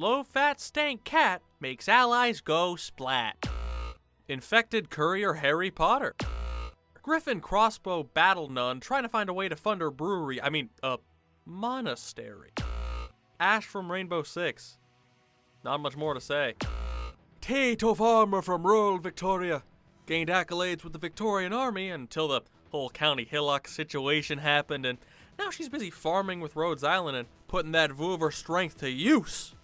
Low-fat stank cat makes allies go splat. Infected courier Harry Potter. Griffin crossbow battle nun trying to find a way to fund her brewery, monastery. Ash from Rainbow Six. Not much more to say. Tato farmer from rural Victoria. Gained accolades with the Victorian Army until the whole County Hillock situation happened, and now she's busy farming with Rhodes Island and putting that Voover strength to use.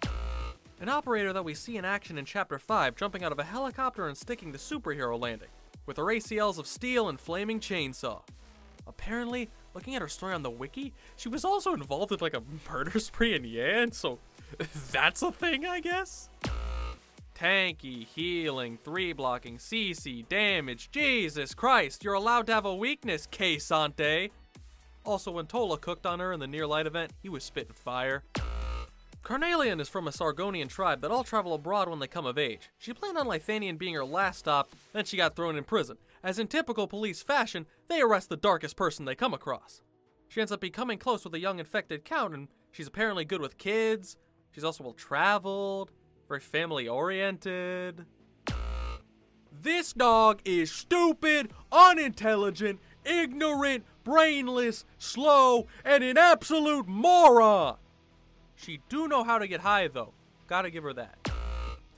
An operator that we see in action in Chapter 5 jumping out of a helicopter and sticking to superhero landing, with her ACLs of steel and flaming chainsaw. Apparently, looking at her story on the wiki, she was also involved in like a murder spree in Yan, so that's a thing, I guess? Tanky, healing, 3-blocking, CC, damage, Jesus Christ, you're allowed to have a weakness, K-Sante. Also, when Tola cooked on her in the Near Light event, he was spitting fire. Carnelian is from a Sargonian tribe that all travel abroad when they come of age. She planned on Lithanian being her last stop, then she got thrown in prison. As in typical police fashion, they arrest the darkest person they come across. She ends up becoming close with a young infected count, and she's apparently good with kids. She's also well-traveled, very family-oriented. This dog is stupid, unintelligent, ignorant, brainless, slow, and an absolute moron. She do know how to get high, though. Gotta give her that.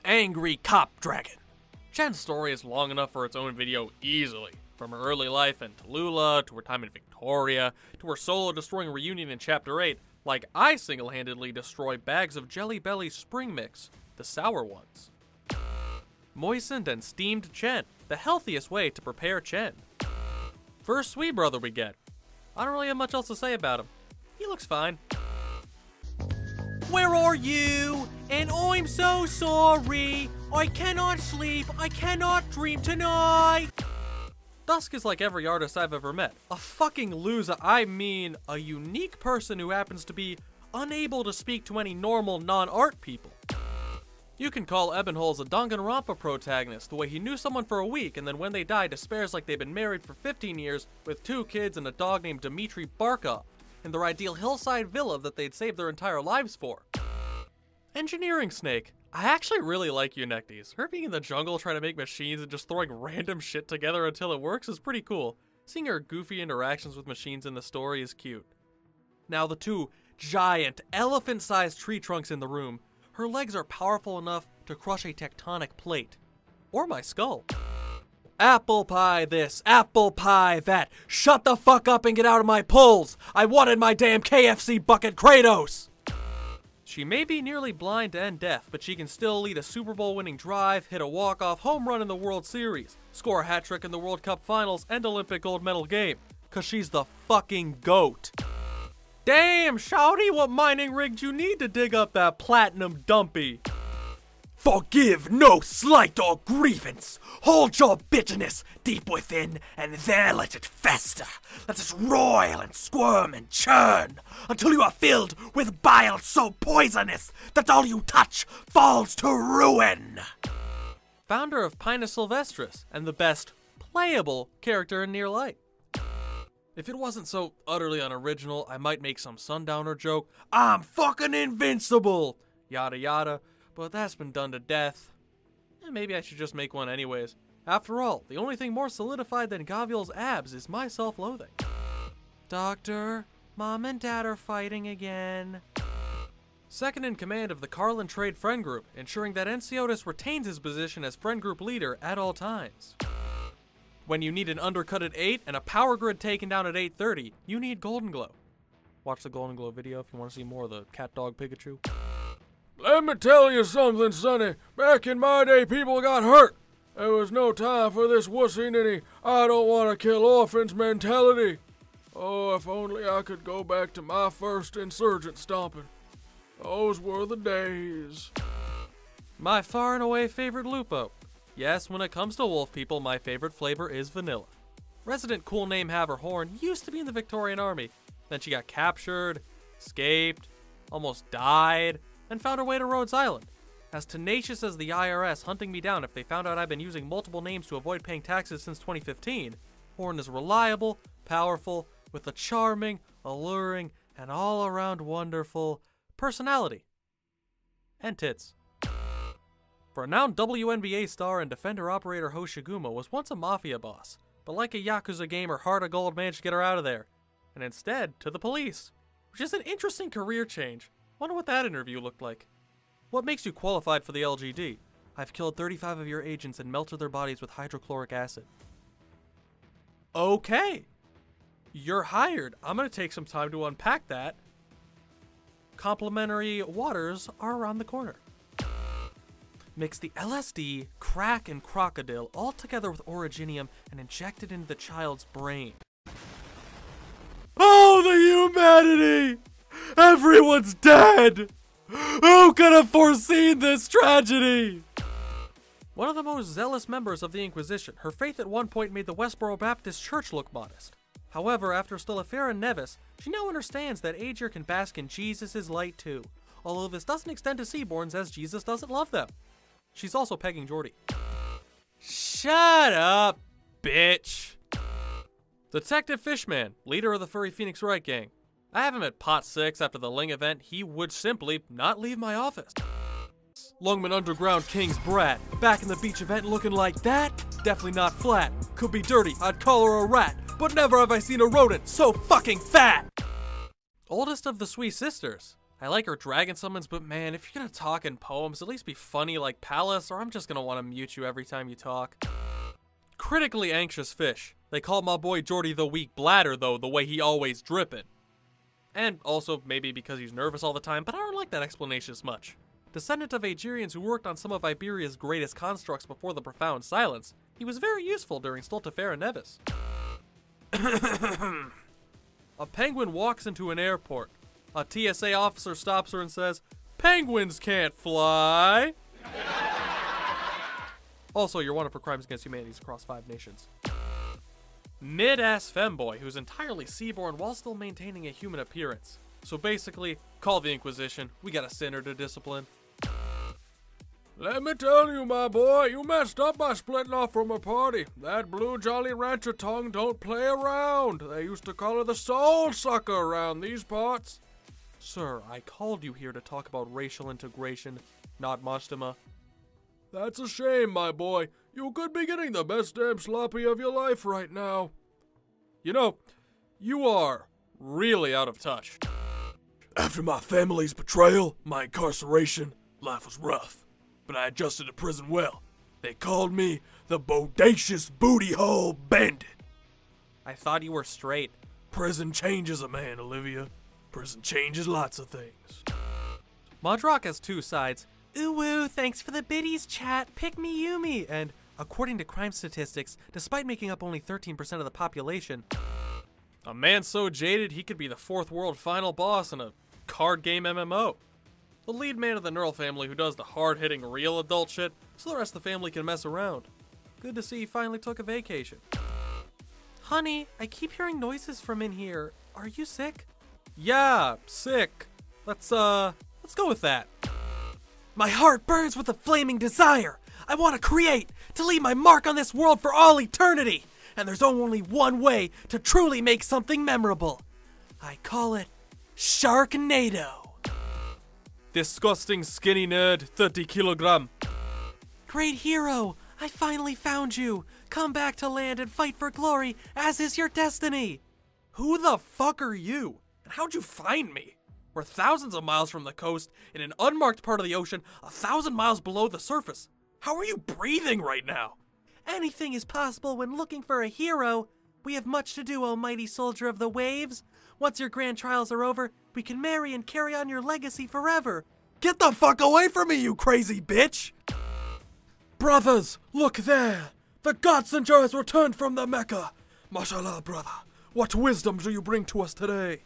Angry Cop Dragon. Chen's story is long enough for its own video easily. From her early life in Tallulah, to her time in Victoria, to her solo-destroying reunion in Chapter 8, like I single-handedly destroy bags of Jelly Belly spring mix, the sour ones. Moistened and steamed Chen, the healthiest way to prepare Chen. First sweet brother we get. I don't really have much else to say about him. He looks fine. Where are you? And I'm so sorry. I cannot sleep. I cannot dream tonight. Dusk is like every artist I've ever met. A fucking loser. I mean, a unique person who happens to be unable to speak to any normal non-art people. You can call Ebenholz a Danganronpa protagonist, the way he knew someone for a week and then when they die despairs like they've been married for 15 years with 2 kids and a dog named Dmitry Barkov, in their ideal hillside villa that they'd saved their entire lives for. Engineering Snake. I actually really like Eunectes. Her being in the jungle trying to make machines and just throwing random shit together until it works is pretty cool. Seeing her goofy interactions with machines in the story is cute. Now the 2 giant, elephant-sized tree trunks in the room. Her legs are powerful enough to crush a tectonic plate. Or my skull. Apple pie this, apple pie that. Shut the fuck up and get out of my pulls. I wanted my damn KFC bucket Kratos. She may be nearly blind and deaf, but she can still lead a Super Bowl winning drive, hit a walk-off home run in the World Series, score a hat trick in the World Cup Finals and Olympic gold medal game. Cause she's the fucking GOAT. Damn, shawty, what mining rig you need to dig up that platinum dumpy? Forgive no slight or grievance. Hold your bitterness deep within, and there let it fester. Let it roil and squirm and churn, until you are filled with bile so poisonous that all you touch falls to ruin. Founder of Pinus Sylvestris, and the best playable character in Near Light. If it wasn't so utterly unoriginal, I might make some Sundowner joke. I'm fucking invincible! Yada yada. But that's been done to death. Maybe I should just make one anyways. After all, the only thing more solidified than Gavial's abs is my self-loathing. Doctor, Mom and Dad are fighting again. Second in command of the Carlin Trade Friend Group, ensuring that Enciotis retains his position as Friend Group leader at all times. When you need an undercut at 8 and a power grid taken down at 8:30, you need Golden Glow. Watch the Golden Glow video if you want to see more of the cat dog Pikachu. Let me tell you something, Sonny. Back in my day, people got hurt. There was no time for this wussing any I don't want to kill orphans mentality. Oh, if only I could go back to my first insurgent stomping. Those were the days. My far and away favorite Lupo. Yes, when it comes to wolf people, my favorite flavor is vanilla. Resident cool name Haver Horn used to be in the Victorian Army. Then she got captured, escaped, almost died, and found her way to Rhodes Island. As tenacious as the IRS hunting me down if they found out I've been using multiple names to avoid paying taxes since 2015, Horn is reliable, powerful, with a charming, alluring, and all-around wonderful personality. and tits. Renowned WNBA star and Defender operator Ho Shiguma was once a mafia boss, but like a Yakuza gamer, Heart of Gold managed to get her out of there, and instead to the police, which is an interesting career change. Wonder what that interview looked like. What makes you qualified for the LGD? I've killed 35 of your agents and melted their bodies with hydrochloric acid. Okay. You're hired. I'm gonna take some time to unpack that. Complimentary waters are around the corner. Mix the LSD, crack, and crocodile all together with originium and inject it into the child's brain. Oh, the humanity! Everyone's dead! Who could have foreseen this tragedy? One of the most zealous members of the Inquisition, her faith at one point made the Westboro Baptist Church look modest. However, after Stillafera Nevis, she now understands that Aegir can bask in Jesus' light too, although this doesn't extend to Seaborns as Jesus doesn't love them. She's also pegging Jordy. Shut up, bitch! Detective Fishman, leader of the Furry Phoenix Wright gang. I have him at pot 6 after the Ling event. He would simply not leave my office. Lungman Underground King's brat. Back in the beach event looking like that? Definitely not flat. Could be dirty, I'd call her a rat. But never have I seen a rodent so fucking fat! Oldest of the Sweet Sisters. I like her dragon summons, but man, if you're gonna talk in poems, at least be funny like Pallas, or I'm just gonna want to mute you every time you talk. Critically anxious fish. They call my boy Jordy the weak bladder though, the way he always drippin'. And also, maybe because he's nervous all the time, but I don't like that explanation as much. Descendant of Aegirians who worked on some of Iberia's greatest constructs before the Profound Silence, he was very useful during Stultifera Nevis. A penguin walks into an airport. A TSA officer stops her and says, "Penguins can't fly!" Also, you're wanted for crimes against humanity across 5 nations. Mid-ass femboy who's entirely seaborn while still maintaining a human appearance. So basically, call the Inquisition, we got a sinner to discipline. Let me tell you, my boy, you messed up by splitting off from a party. That blue Jolly Rancher tongue don't play around. They used to call her the soul sucker around these parts. Sir, I called you here to talk about racial integration, not Mostima. That's a shame, my boy. You could be getting the best damn sloppy of your life right now. You know, you are really out of touch. After my family's betrayal, my incarceration, life was rough. But I adjusted to prison well. They called me the Bodacious Booty Hole Bandit. I thought you were straight. Prison changes a man, Olivia. Prison changes lots of things. Modrock has 2 sides. Ooh woo, thanks for the biddies chat, pick me Yumi. And according to crime statistics, despite making up only 13% of the population, a man so jaded he could be the 4th world final boss in a card game MMO. The lead man of the Neural family who does the hard-hitting real adult shit, so the rest of the family can mess around. Good to see you finally took a vacation. Honey, I keep hearing noises from in here. Are you sick? Yeah, sick. Let's go with that. My heart burns with a flaming desire. I want to create, to leave my mark on this world for all eternity. And there's only one way to truly make something memorable. I call it Sharknado. Disgusting skinny nerd, 30 kilogram. Great hero, I finally found you. Come back to land and fight for glory, as is your destiny. Who the fuck are you? And how'd you find me? We're thousands of miles from the coast, in an unmarked part of the ocean, 1,000 miles below the surface. How are you breathing right now? Anything is possible when looking for a hero. We have much to do, O mighty soldier of the waves. Once your grand trials are over, we can marry and carry on your legacy forever. Get the fuck away from me, you crazy bitch! Brothers, look there! The God Messenger has returned from the Mecca! Mashallah, brother, what wisdom do you bring to us today?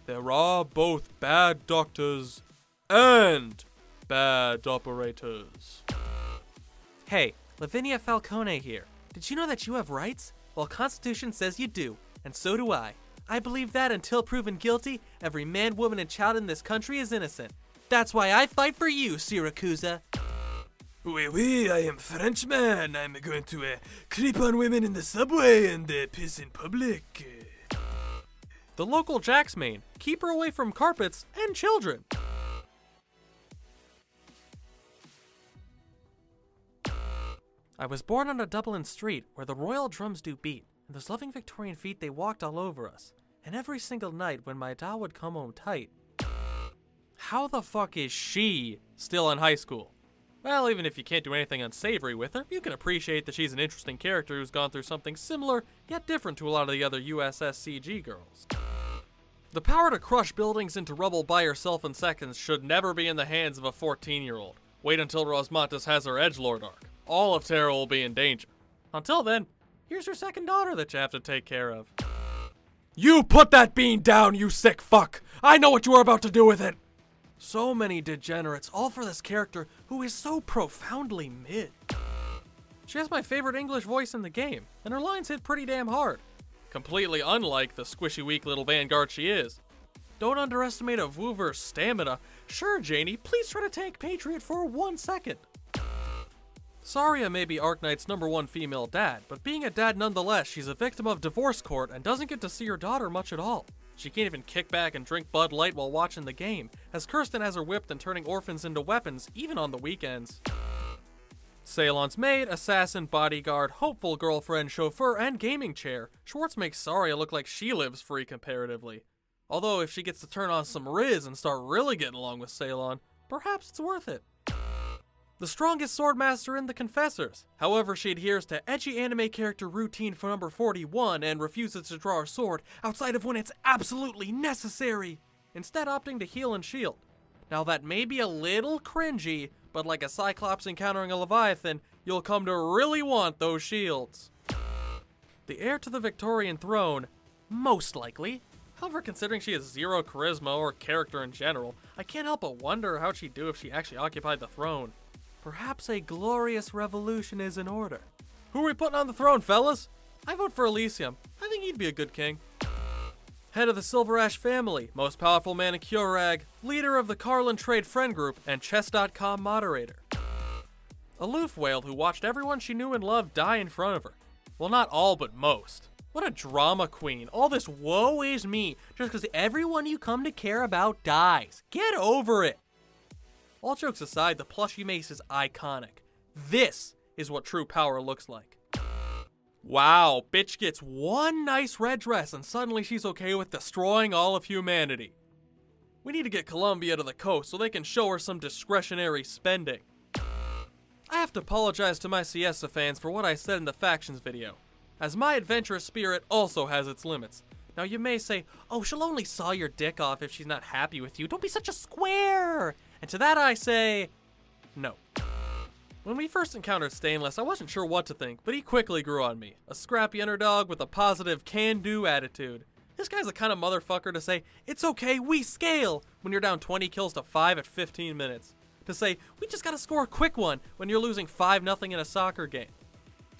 There are both bad doctors and bad operators. Hey, Lavinia Falcone here. Did you know that you have rights? Well, Constitution says you do, and so do I. I believe that until proven guilty, every man, woman, and child in this country is innocent. That's why I fight for you, Siracusa. Oui, I am Frenchman. I'm going to creep on women in the subway and piss in public. The local Jack's main. Keep her away from carpets and children. I was born on a Dublin street where the royal drums do beat, and those loving Victorian feet they walked all over us. And every single night when my doll would come home tight. How the fuck is she still in high school? Well, even if you can't do anything unsavory with her, you can appreciate that she's an interesting character who's gone through something similar, yet different to a lot of the other USS CG girls. The power to crush buildings into rubble by herself in seconds should never be in the hands of a 14-year-old. Wait until Rosmantis has her edgelord arc. All of Terra will be in danger. Until then, here's your second daughter that you have to take care of. You put that bean down, you sick fuck! I know what you are about to do with it! So many degenerates, all for this character who is so profoundly mid. She has my favorite English voice in the game, and her lines hit pretty damn hard. Completely unlike the squishy weak little vanguard she is. Don't underestimate a Woover's stamina. Sure, Janie, please try to tank Patriot for 1 second. Saria may be Arknights' #1 female dad, but being a dad nonetheless, she's a victim of divorce court and doesn't get to see her daughter much at all. She can't even kick back and drink Bud Light while watching the game, as Kirsten has her whipped and turning orphans into weapons, even on the weekends. Ceylon's maid, assassin, bodyguard, hopeful girlfriend, chauffeur, and gaming chair, Schwartz makes Saria look like she lives free comparatively. Although if she gets to turn on some Riz and start really getting along with Ceylon, perhaps it's worth it. The strongest swordmaster in the Confessors. However, she adheres to edgy anime character routine for number 41 and refuses to draw her sword outside of when it's absolutely necessary, instead opting to heal and shield. Now that may be a little cringy, but like a Cyclops encountering a Leviathan, you'll come to really want those shields. The heir to the Victorian throne, most likely. However, considering she has zero charisma or character in general, I can't help but wonder how she'd do if she actually occupied the throne. Perhaps a glorious revolution is in order. Who are we putting on the throne, fellas? I vote for Elysium. I think he'd be a good king. Head of the Silver Ash family, most powerful man in Kyorag, leader of the Carlin Trade Friend Group, and Chess.com moderator. Aloof whale who watched everyone she knew and loved die in front of her. Well, not all, but most. What a drama queen. All this woe is me, just because everyone you come to care about dies. Get over it. All jokes aside, the plushie mace is iconic. This is what true power looks like. Wow, bitch gets one nice red dress and suddenly she's okay with destroying all of humanity. We need to get Columbia to the coast so they can show her some discretionary spending. I have to apologize to my Siesta fans for what I said in the factions video, as my adventurous spirit also has its limits. Now you may say, oh, she'll only saw your dick off if she's not happy with you. Don't be such a square. And to that I say, no. When we first encountered Stainless, I wasn't sure what to think, but he quickly grew on me. A scrappy underdog with a positive can-do attitude. This guy's the kind of motherfucker to say, it's okay, we scale, when you're down 20 kills to 5 at 15 minutes. To say, we just gotta score a quick one when you're losing 5-0 in a soccer game.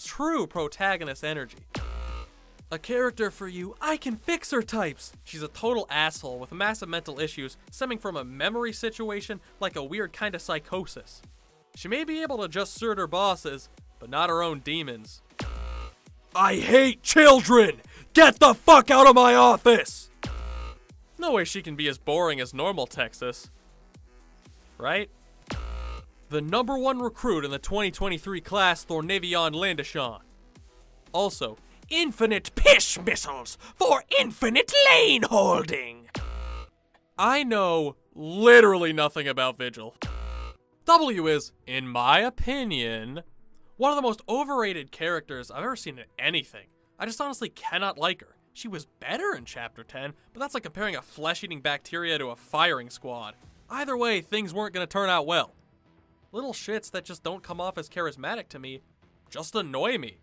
True protagonist energy. A character for you, I can fix her types. She's a total asshole with massive mental issues stemming from a memory situation like a weird kind of psychosis. She may be able to just assert her bosses, but not her own demons. I hate children! Get the fuck out of my office! No way she can be as boring as normal Texas. Right? The #1 recruit in the 2023 class, Thornavion Landishon. Also, infinite pish missiles for infinite lane holding. I know literally nothing about Vigil. W is, in my opinion, one of the most overrated characters I've ever seen in anything. I just honestly cannot like her. She was better in Chapter 10, but that's like comparing a flesh-eating bacteria to a firing squad. Either way, things weren't going to turn out well. Little shits that just don't come off as charismatic to me just annoy me.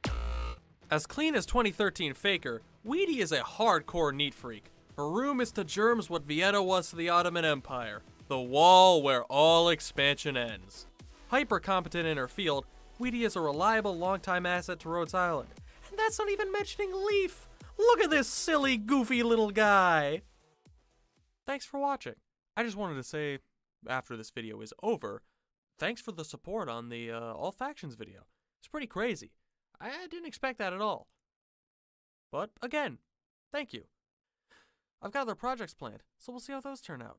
As clean as 2013 Faker, Weedy is a hardcore neat freak. Her room is to germs what Vienna was to the Ottoman Empire. The wall where all expansion ends. Hyper competent in her field, Weedy is a reliable longtime asset to Rhodes Island. And that's not even mentioning Leaf. Look at this silly, goofy little guy. Thanks for watching. I just wanted to say, after this video is over, thanks for the support on the All Factions video. It's pretty crazy. I didn't expect that at all. But, again, thank you. I've got other projects planned, so we'll see how those turn out.